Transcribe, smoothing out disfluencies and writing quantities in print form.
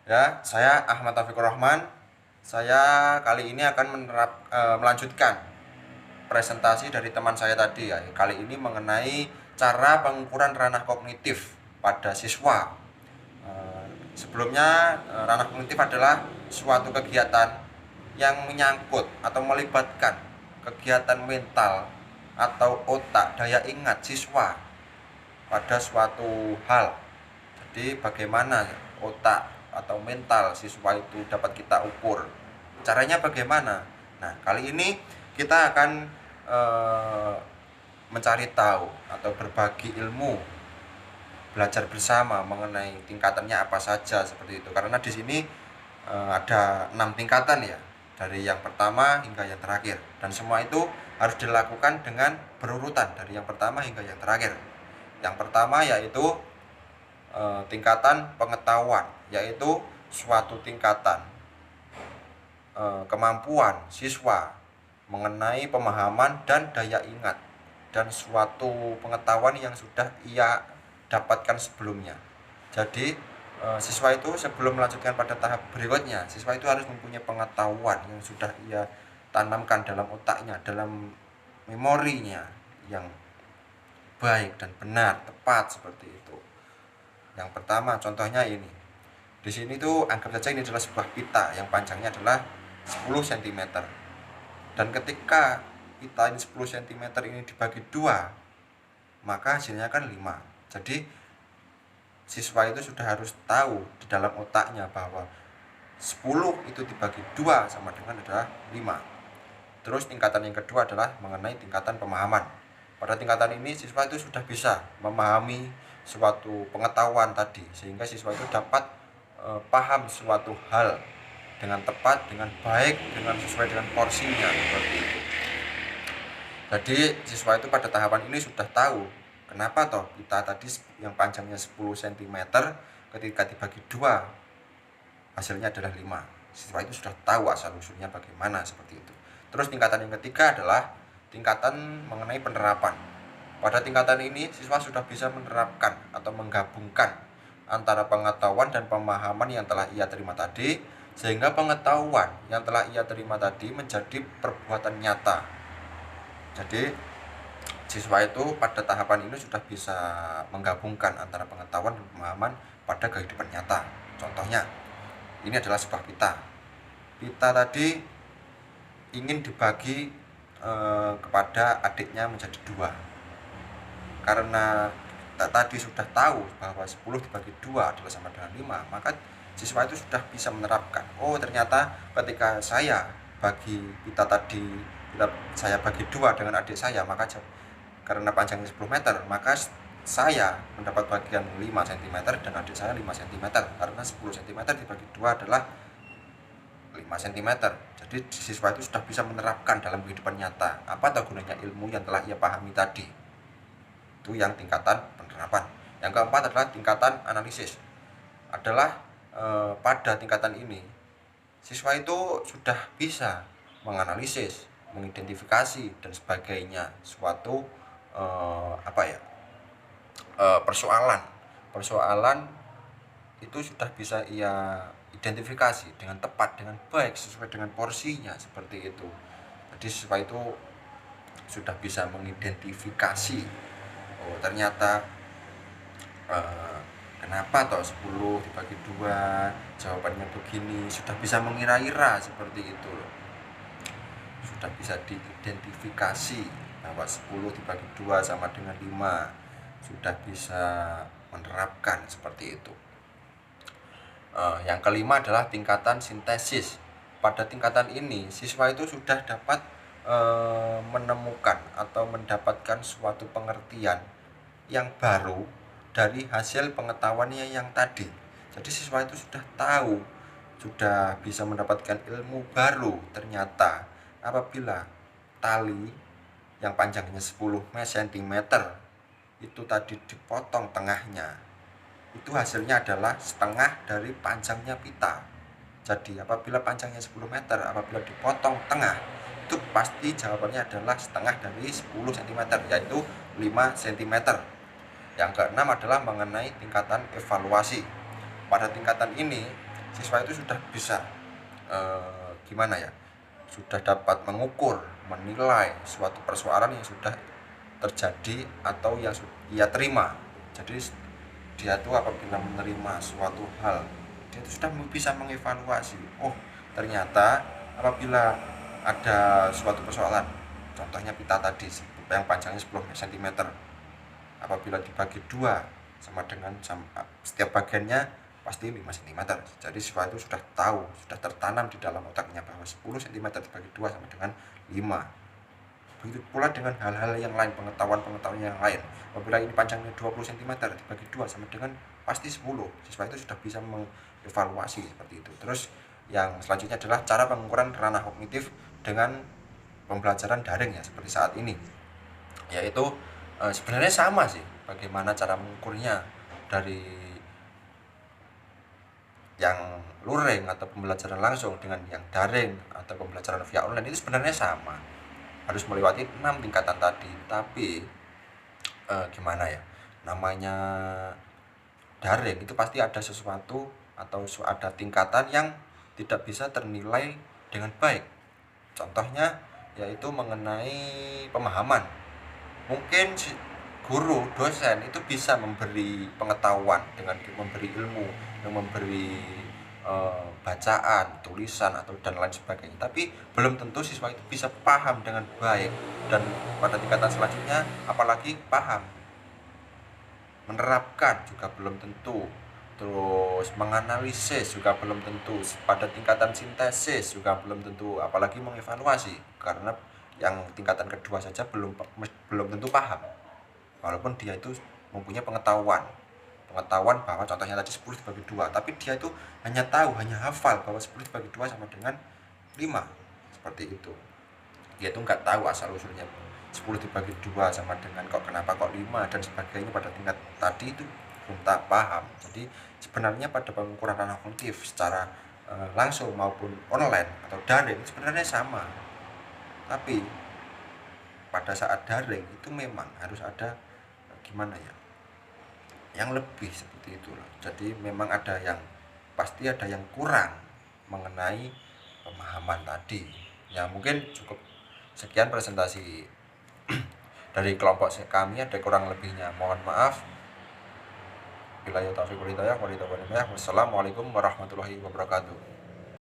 Ya, saya Ahmad Taufikur Rahman. Saya kali ini akan melanjutkan presentasi dari teman saya tadi ya. Kali ini mengenai cara pengukuran ranah kognitif pada siswa. Sebelumnya, ranah kognitif adalah suatu kegiatan yang menyangkut atau melibatkan kegiatan mental atau otak daya ingat siswa pada suatu hal. Jadi bagaimana otak atau mental siswa itu dapat kita ukur. Caranya bagaimana? Nah, kali ini kita akan mencari tahu atau berbagi ilmu, belajar bersama mengenai tingkatannya apa saja seperti itu. Karena di sini ada 6 tingkatan ya, dari yang pertama hingga yang terakhir. Dan semua itu harus dilakukan dengan berurutan dari yang pertama hingga yang terakhir. Yang pertama yaitu tingkatan pengetahuan, yaitu suatu tingkatan kemampuan siswa mengenai pemahaman dan daya ingat dan suatu pengetahuan yang sudah ia dapatkan sebelumnya. Jadi siswa itu sebelum melanjutkan pada tahap berikutnya, siswa itu harus mempunyai pengetahuan yang sudah ia tanamkan dalam otaknya, dalam memorinya yang baik dan benar, tepat seperti itu. Yang pertama contohnya ini. Di sini tuh anggap saja ini adalah sebuah pita yang panjangnya adalah 10 cm. Dan ketika pita ini 10 cm ini dibagi 2, maka hasilnya kan 5. Jadi siswa itu sudah harus tahu di dalam otaknya bahwa 10 itu dibagi 2 sama dengan adalah 5. Terus tingkatan yang kedua adalah mengenai tingkatan pemahaman. Pada tingkatan ini siswa itu sudah bisa memahami suatu pengetahuan tadi, sehingga siswa itu dapat paham suatu hal dengan tepat, dengan baik, dengan sesuai dengan porsinya seperti itu. Jadi siswa itu pada tahapan ini sudah tahu kenapa toh pita tadi yang panjangnya 10 cm ketika dibagi 2 hasilnya adalah 5. Siswa itu sudah tahu asal usulnya bagaimana seperti itu. Terus tingkatan yang ketiga adalah tingkatan mengenai penerapan. Pada tingkatan ini siswa sudah bisa menerapkan atau menggabungkan antara pengetahuan dan pemahaman yang telah ia terima tadi, sehingga pengetahuan yang telah ia terima tadi menjadi perbuatan nyata. Jadi siswa itu pada tahapan ini sudah bisa menggabungkan antara pengetahuan dan pemahaman pada kehidupan nyata. Contohnya, ini adalah sebuah pita. Pita tadi ingin dibagi kepada adiknya menjadi 2. Karena tadi sudah tahu bahwa 10 dibagi 2 adalah sama dengan 5, maka siswa itu sudah bisa menerapkan, oh ternyata ketika saya bagi pita tadi, saya bagi 2 dengan adik saya, maka karena panjangnya 10 meter, maka saya mendapat bagian 5 cm dan adik saya 5 cm, karena 10 cm dibagi 2 adalah 5 cm. Jadi siswa itu sudah bisa menerapkan dalam kehidupan nyata apa gunanya ilmu yang telah ia pahami tadi. Itu yang tingkatan penerapan. Yang keempat adalah tingkatan analisis. Adalah pada tingkatan ini siswa itu sudah bisa menganalisis, mengidentifikasi dan sebagainya suatu persoalan itu sudah bisa ia identifikasi dengan tepat, dengan baik, sesuai dengan porsinya seperti itu. Jadi siswa itu sudah bisa mengidentifikasi, oh ternyata kenapa toh 10 dibagi 2 jawabannya begini, sudah bisa mengira-ira seperti itu loh. Sudah bisa diidentifikasi bahwa 10 dibagi 2 sama dengan 5, sudah bisa menerapkan seperti itu. Yang kelima adalah tingkatan sintesis. Pada tingkatan ini siswa itu sudah dapat menemukan atau mendapatkan suatu pengertian yang baru dari hasil pengetahuannya yang tadi. Jadi siswa itu sudah tahu, sudah bisa mendapatkan ilmu baru. Ternyata apabila tali yang panjangnya 10 cm itu tadi dipotong tengahnya, itu hasilnya adalah setengah dari panjangnya pita. Jadi apabila panjangnya 10 meter, apabila dipotong tengah, itu pasti jawabannya adalah setengah dari 10 cm, yaitu 5 cm. Yang keenam adalah mengenai tingkatan evaluasi. Pada tingkatan ini siswa itu sudah bisa gimana ya, sudah dapat mengukur, menilai suatu persoalan yang sudah terjadi atau yang ia terima. Jadi dia tuh apabila menerima suatu hal, dia itu sudah bisa mengevaluasi, oh ternyata apabila ada suatu persoalan, contohnya pita tadi yang panjangnya 10 cm, apabila dibagi dua sama dengan setiap bagiannya pasti 5 cm. Jadi siswa itu sudah tahu, sudah tertanam di dalam otaknya bahwa 10 cm dibagi dua sama dengan 5. Begitu pula dengan hal-hal yang lain, pengetahuan yang lain. Apabila ini panjangnya 20 cm dibagi dua sama dengan pasti 10. Siswa itu sudah bisa mengevaluasi seperti itu. Terus yang selanjutnya adalah cara pengukuran ranah kognitif dengan pembelajaran daring ya, seperti saat ini. Yaitu sebenarnya sama sih bagaimana cara mengukurnya, dari yang luring atau pembelajaran langsung dengan yang daring atau pembelajaran via online, itu sebenarnya sama, harus melewati 6 tingkatan tadi. Tapi gimana ya, namanya daring itu pasti ada sesuatu atau ada tingkatan yang tidak bisa ternilai dengan baik. Contohnya yaitu mengenai pemahaman. Mungkin guru, dosen itu bisa memberi pengetahuan dengan memberi ilmu, yang memberi bacaan, tulisan atau dan lain sebagainya. Tapi belum tentu siswa itu bisa paham dengan baik, dan pada tingkatan selanjutnya apalagi paham. Menerapkan juga belum tentu. Terus menganalisis juga belum tentu. Pada tingkatan sintesis juga belum tentu, apalagi mengevaluasi, karena yang tingkatan kedua saja belum tentu paham, walaupun dia itu mempunyai pengetahuan bahwa contohnya tadi 10 dibagi 2, tapi dia itu hanya tahu, hanya hafal bahwa 10 dibagi 2 sama dengan 5, seperti itu. Dia itu nggak tahu asal usulnya 10 dibagi 2 sama dengan kenapa kok 5 dan sebagainya. Pada tingkat tadi itu belum tak paham. Jadi sebenarnya pada pengukuran ranah kognitif secara langsung maupun online atau daring sebenarnya sama, tapi pada saat daring itu memang harus ada gimana ya, yang lebih seperti itulah. Jadi memang pasti ada yang kurang mengenai pemahaman tadi. Ya mungkin cukup sekian presentasi dari kelompok kami, ada kurang lebihnya mohon maaf. Wassalamualaikum warahmatullahi wabarakatuh.